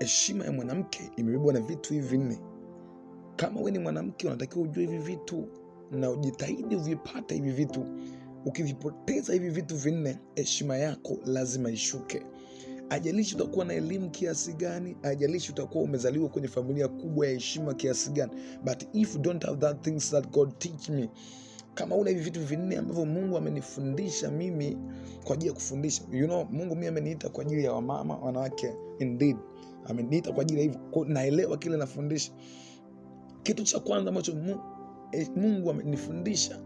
heshima ya mwanamke imebebwa na vitu hivi vinne. Kama wewe ni mwanamke, unatakiwa ujue hivi vitu na ujitahidi uvipate hivi vitu. Ukivipoteza hivi vitu vinne, heshima yako lazima ishuke. Ajalishi utakuwa na elimu kiasi gani, ajalishi utakuwa umezaliwa kwenye familia kubwa ya heshima kiasi gani, but if you don't have that things that God teach me, kama una hivi vitu vinne ambavyo Mungu amenifundisha mimi kwa ajili ya kufundisha. Mungu mimi ameniita kwa ajili ya wamama, wanawake, indeed. Ameniita kwa ajili ya hivyo. Kwa naelewa kile nafundisha. Kitu cha kwanza ambacho Mungu amenifundisha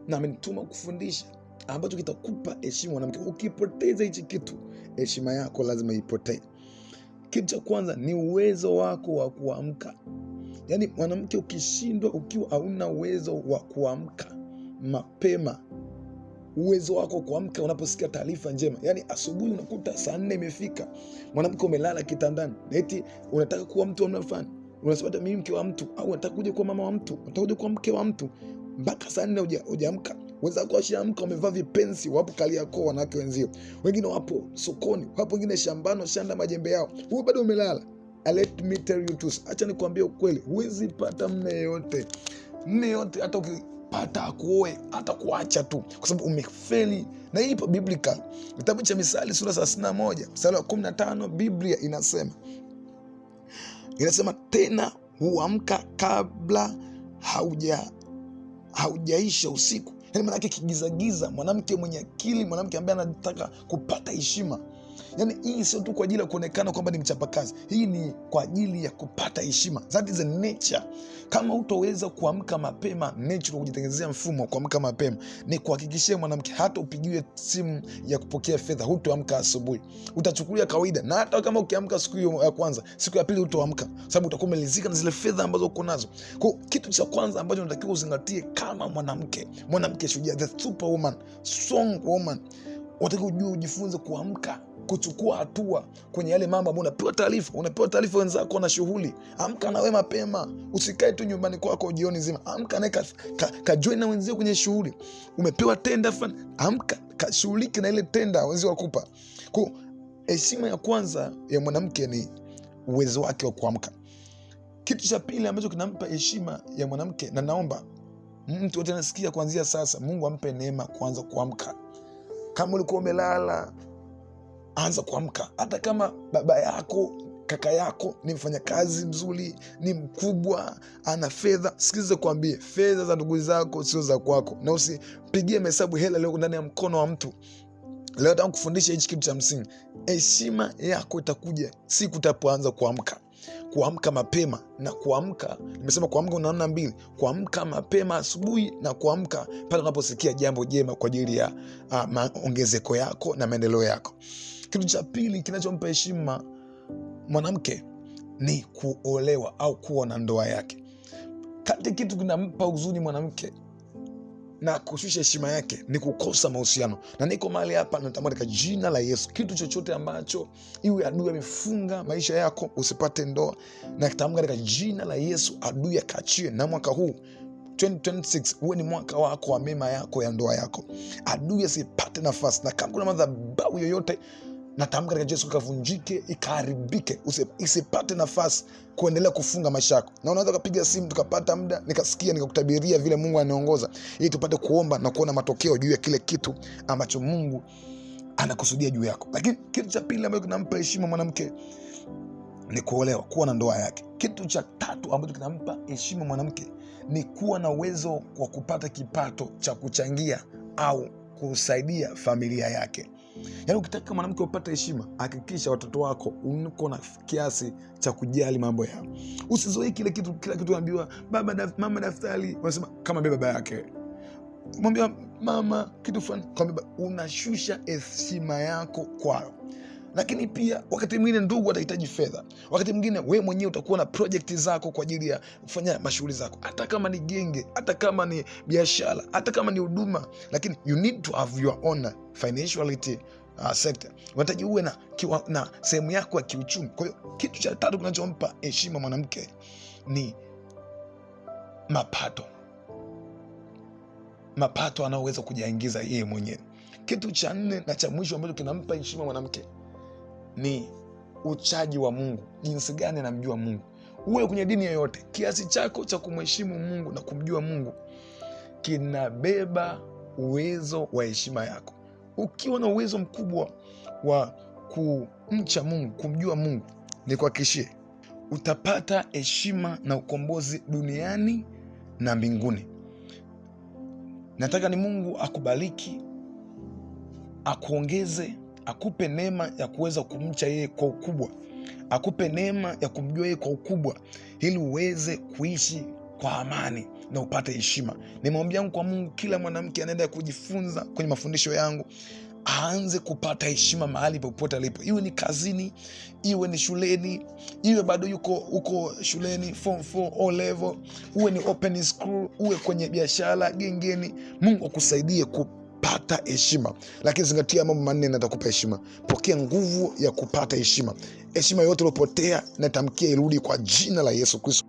na amenituma kufundisha, ambacho kitakupa heshima mwanamke. Ukipoteza hichi kitu, heshima yako lazima ipotee. Kitu cha kwanza ni uwezo wako wa kuamka. Yaani mwanamke, ukishindwa, ukiwa hauna uwezo wa kuamka mapema, uwezo wako kuamka unaposikia taarifa njema. Yaani asubuhi unakuta saa 4 imefika, mwanamke umelala kitandani, eti unataka kuwa mtu wa mnafani. Unasema mimi mke wa mtu, au unataka kuja kuwa mama wa mtu, unataka kuja kuwa mke wa mtu, mpaka saa 4 hujaamka. Wenzako washaamka, wamevaa vipensi, wapo Kariakoo wanawake wenzio. Wengine wapo sokoni, wapo wengine shambani shanda majembe yao. Wewe bado umelala. Let me tell you truth. Acha nikwambie ukweli, huwezi pata mume yote. Mume yote hata ukipata akuoe, hata kuacha tu, kwa sababu umefeli. Na hii ipo biblical. Kitabu cha Misali sura 31 mstari wa 15, Biblia inasema tena huamka kabla haujaisha usiku. Yaani maana yake kigizagiza, mwanamke mwenye akili, mwanamke ambaye anataka kupata heshima. Yaani hii sio tu kwa ajili ya kuonekana kwamba ni mchapakazi. Hii ni kwa ajili ya kupata heshima. That is a nature. Kama hutoweza kuamka mapema, nature kujitengenezea mfumo wa kuamka mapema, ni kuhakikishia mwanamke hata upigiwe simu ya kupokea fedha, hutoamka asubuhi. Utachukulia kawaida, na hata kama ukiamka siku ya kwanza, siku ya pili hutoamka, sababu utakuwa umelizika na zile fedha ambazo uko nazo. Kwa kitu cha kwanza ambacho unatakiwa uzingatie kama mwanamke shujaa, the superwoman, strong woman, unatakiwa ujifunze kuamka, kuchukua hatua kwenye yale mambo ambayo unapewa taarifa wenzako na shughuli. Amka na wewe mapema, usikae tu nyumbani kwako jioni nzima. Amka na kajoin na wenzio kwenye shughuli. Umepewa tenda fulani, amka kashughulike na ile tenda wenzio wakupa. Kwa heshima ya kwanza ya mwanamke ni uwezo wake wa kuamka. Kitu cha pili ambacho kinampa heshima ya mwanamke, na naomba mtu wote anasikia kuanzia sasa, Mungu ampe neema kuanza kuamka. Kama ulikuwa umelala, anza kuamka. Hata kama baba yako, kaka yako ni mfanyakazi mzuri, ni mkubwa, ana fedha, sikiza kuambie, fedha za ndugu zako sio za kwako. Na usipigie hesabu hela leo ndani ya mkono wa mtu. Leo nataka kufundisha hichi kitu cha msingi. Heshima yako itakuja siku utapoanza kuamka. Kuamka mapema na kuamka, nimesema kuamka unaona mbili, kuamka mapema asubuhi na kuamka pale unaposikia jambo jema kwa ajili ya maongezeko yako na maendeleo yako. Kitu cha pili kinachompa heshima mwanamke ni kuolewa au kuwa na ndoa yake. Kati kitu kinampa huzuni mwanamke na kushusha heshima yake ni kukosa mahusiano. Na niko mahali hapa natamani katika jina la Yesu, kitu chochote ambacho iwe adui amefunga maisha yako usipate ndoa, na kitamka katika jina la Yesu, adui akaachie. Na mwaka huu 2026 uwe ni mwaka wako wa mema yako ya ndoa yako. Adui asipate nafasi, na kama kuna madhabahu yoyote, natamka katika Yesu ikavunjike, ikaharibike, isipate nafasi kuendelea kufunga maisha yako. Na unaweza kupiga simu tukapata muda nikasikia nikakutabiria vile Mungu anaongoza, ili tupate kuomba na kuona matokeo juu ya kile kitu ambacho Mungu anakusudia juu yako. Lakini kitu cha pili ambacho kinampa heshima mwanamke ni kuolewa, kuwa na ndoa yake. Kitu cha tatu ambacho kinampa heshima mwanamke ni kuwa na uwezo wa kupata kipato cha kuchangia au kusaidia familia yake. Yaani ukitaka mwanamke upate heshima, hakikisha watoto wako uko na kiasi cha kujali mambo yao. Usizoe kila kitu unaambiwa mama daftari, unasema kama baba yake. Mwambie mama kitu fulani, kwamba unashusha heshima yako kwao. Lakini pia wakati mwingine ndugu atahitaji fedha. Wakati mwingine wewe mwenyewe utakuwa na project zako kwa ajili ya kufanya mashughuli zako. Hata kama ni genge, hata kama ni biashara, hata kama ni huduma, lakini you need to have your own financiality sector. Unahitaji uwe na sehemu yako ya kiuchumi. Kwa hiyo kitu cha tatu kinachompa heshima mwanamke ni mapato anayoweza kujiingiza yeye mwenyewe. Kitu cha nne na cha mwisho ambacho kinampa heshima mwanamke ni uchaji wa Mungu, jinsi gani namjua Mungu. Uwe kwenye dini yoyote, kiasi chako cha kumheshimu Mungu na kumjua Mungu kinabeba uwezo wa heshima yako. Ukiwa na uwezo mkubwa wa kumcha Mungu, kumjua Mungu, nikuhakikishie utapata heshima na ukombozi duniani na mbinguni. Nataka ni Mungu akubariki, akuongeze, akupe neema ya kuweza kumcha yeye kwa ukubwa, akupe neema ya kumjua yeye kwa ukubwa, ili uweze kuishi kwa amani na upate heshima. Ni maombi yangu kwa Mungu, kila mwanamke anaenda kujifunza kwenye mafundisho yangu aanze kupata heshima mahali popote alipo, iwe ni kazini, iwe ni shuleni, iwe bado uko shuleni form 4 O level, uwe ni open school, uwe kwenye biashara, gengeni. Mungu akusaidie kupata heshima, lakini zingatia mambo manne na atakupa heshima. Pokea nguvu ya kupata heshima. Heshima yote iliyopotea natamkia irudi kwa jina la Yesu Kristo.